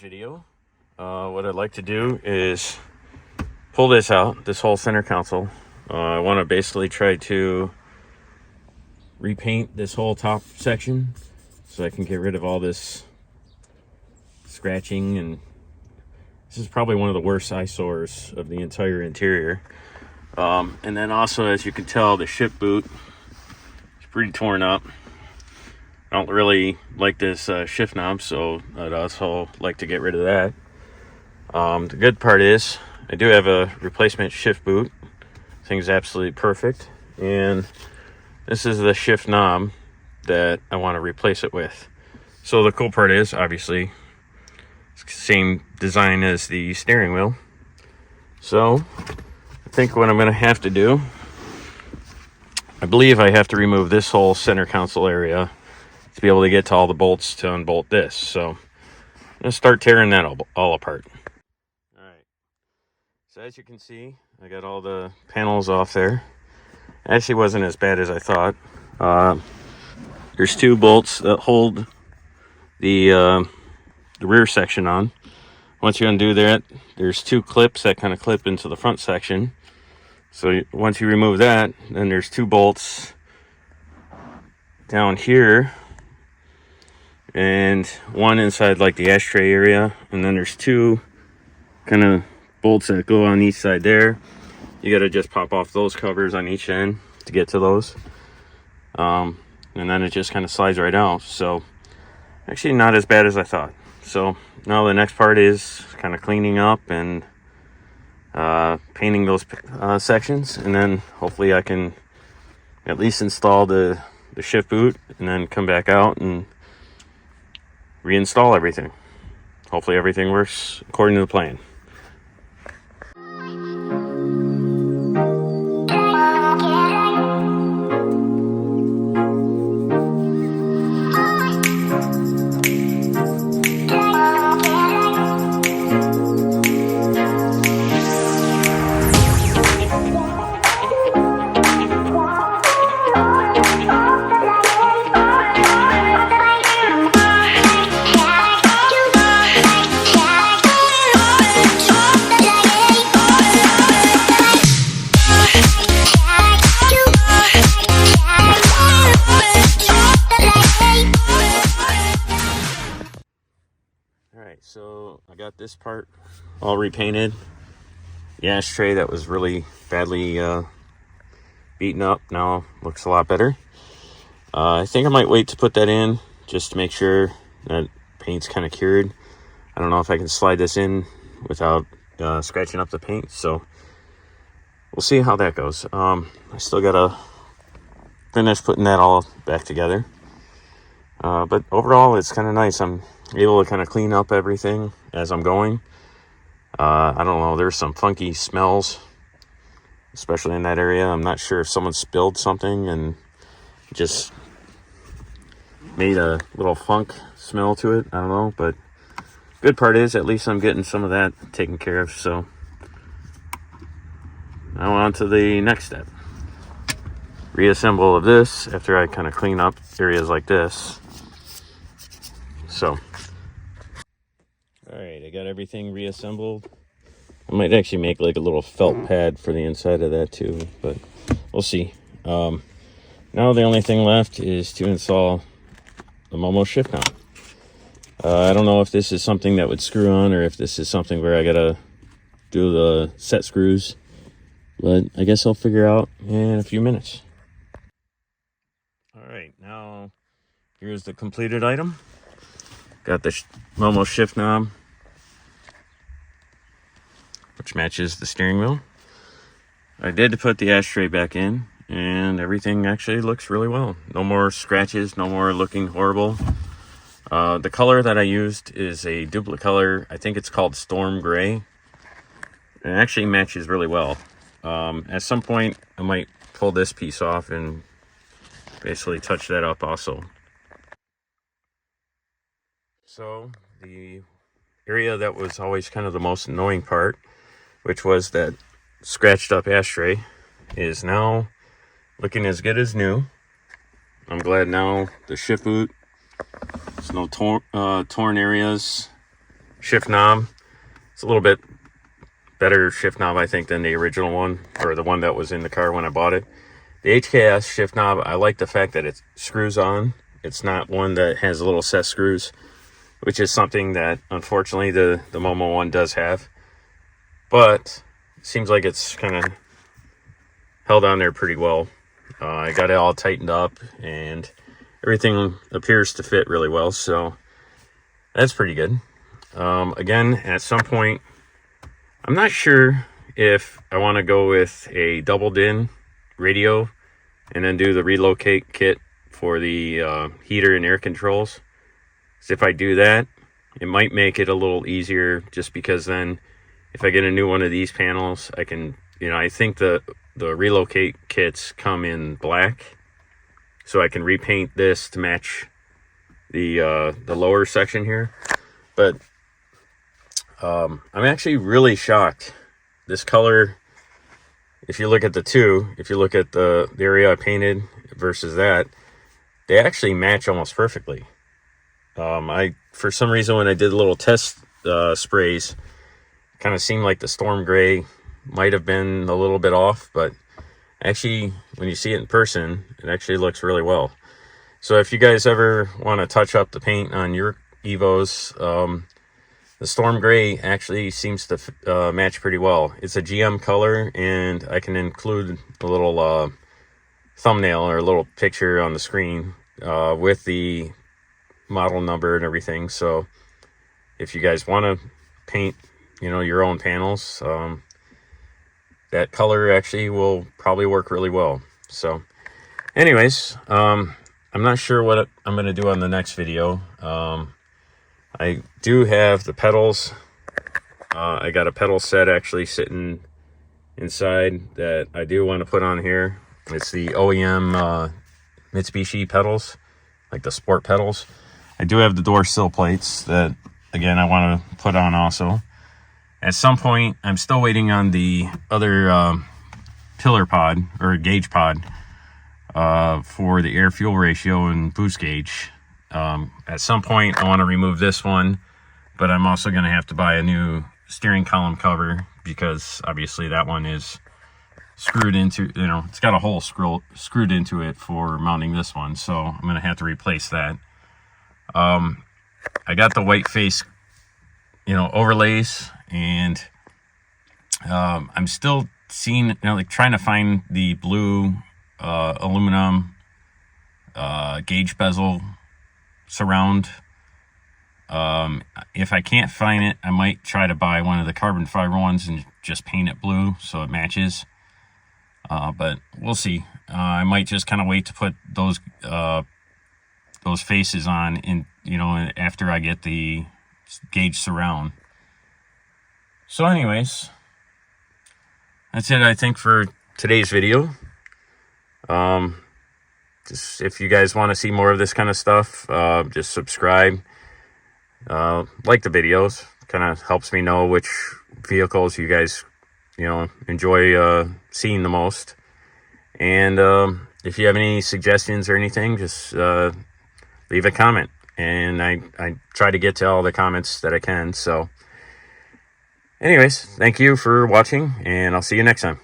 video. What I'd like to do is pull this out, this whole center console. I want to basically try to repaint this whole top section so I can get rid of all this scratching, and this is probably one of the worst eyesores of the entire interior. And then also, as you can tell, the shift boot is pretty torn up. I don't really like this shift knob, so I'd also like to get rid of that. The good part is I do have a replacement shift boot. Thing's absolutely perfect. And this is the shift knob that I want to replace it with. So the cool part is, obviously, it's the same design as the steering wheel. So I think what I'm going to have to do, I believe I have to remove this whole center console area to be able to get to all the bolts to unbolt this. So I'm going to start tearing that all apart. Alright, so as you can see, I got all the panels off there. Actually wasn't as bad as I thought. There's two bolts that hold the rear section on. Once you undo that, there's two clips that kind of clip into the front section. So once you remove that, then there's two bolts down here and one inside like the ashtray area, and then there's two kind of bolts that go on each side there. You got to just pop off those covers on each end to get to those, and then it just kind of slides right out. So actually not as bad as I thought. So now the next part is kind of cleaning up and painting those sections, and then hopefully I can at least install the shift boot and then come back out and reinstall everything. Hopefully everything works according to the plan. So I got this part all repainted. The ashtray that was really badly beaten up now looks a lot better. I think I might wait to put that in just to make sure that paint's kind of cured. I don't know if I can slide this in without scratching up the paint, so we'll see how that goes. I still gotta finish putting that all back together, but overall it's kind of nice. I'm able to kind of clean up everything as I'm going. I don't know, there's some funky smells, especially in that area. I'm not sure if someone spilled something and just made a little funk smell to it. I don't know, but good part is at least I'm getting some of that taken care of. So now on to the next step. Reassemble of this after I kind of clean up areas like this. So alright, I got everything reassembled. I might actually make like a little felt pad for the inside of that too, but we'll see. Now the only thing left is to install the Momo shift knob. I don't know if this is something that would screw on or if this is something where I gotta do the set screws, but I guess I'll figure out in a few minutes. Alright, now here's the completed item. Got the Momo shift knob, which matches the steering wheel. I did put the ashtray back in, and everything actually looks really well. No more scratches, no more looking horrible. The color that I used is a duplicate color. I think it's called Storm Gray. It actually matches really well. At some point, I might pull this piece off and basically touch that up also. So the area that was always kind of the most annoying part, which was that scratched up ashtray, is now looking as good as new. I'm glad now the shift boot, there's no torn areas, shift knob. It's a little bit better shift knob, I think, than the original one, or the one that was in the car when I bought it. The HKS shift knob, I like the fact that it screws on. It's not one that has little set screws, which is something that unfortunately the Momo one does have. But it seems like it's kind of held on there pretty well. I got it all tightened up and everything appears to fit really well, so that's pretty good. Again, at some point, I'm not sure if I want to go with a double DIN radio and then do the relocate kit for the heater and air controls. So if I do that, it might make it a little easier, just because then if I get a new one of these panels, I can, I think the relocate kits come in black, so I can repaint this to match the lower section here. But I'm actually really shocked. This color, if you look at if you look at the area I painted versus that, they actually match almost perfectly. For some reason, when I did little test sprays, kind of seemed like the storm gray might have been a little bit off, but actually when you see it in person, it actually looks really well. So if you guys ever want to touch up the paint on your Evos, the storm gray actually seems to match pretty well. It's a GM color, and I can include a little thumbnail or a little picture on the screen with the model number and everything. So if you guys want to paint, your own panels, that color actually will probably work really well. So anyways, I'm not sure what I'm going to do on the next video. I do have the pedals. I got a pedal set actually sitting inside that I do want to put on here. It's the OEM Mitsubishi pedals, like the sport pedals. I do have the door sill plates that, again, I want to put on also. At some point, I'm still waiting on the other pillar pod, or gauge pod, for the air fuel ratio and boost gauge. At some point, I want to remove this one, but I'm also going to have to buy a new steering column cover, because obviously that one is screwed into, it's got a hole screwed into it for mounting this one, so I'm going to have to replace that. I got the white face, overlays, and I'm still seeing, trying to find the blue aluminum gauge bezel surround. If I can't find it, I might try to buy one of the carbon fiber ones and just paint it blue so it matches. But we'll see. I might just kind of wait to put those faces on after I get the gauge surround. So anyways, that's it, I think, for today's video. Just if you guys want to see more of this kind of stuff, just subscribe, like the videos. Kind of helps me know which vehicles you guys enjoy seeing the most. And if you have any suggestions or anything, just leave a comment, and I try to get to all the comments that I can. So anyways, thank you for watching, and I'll see you next time.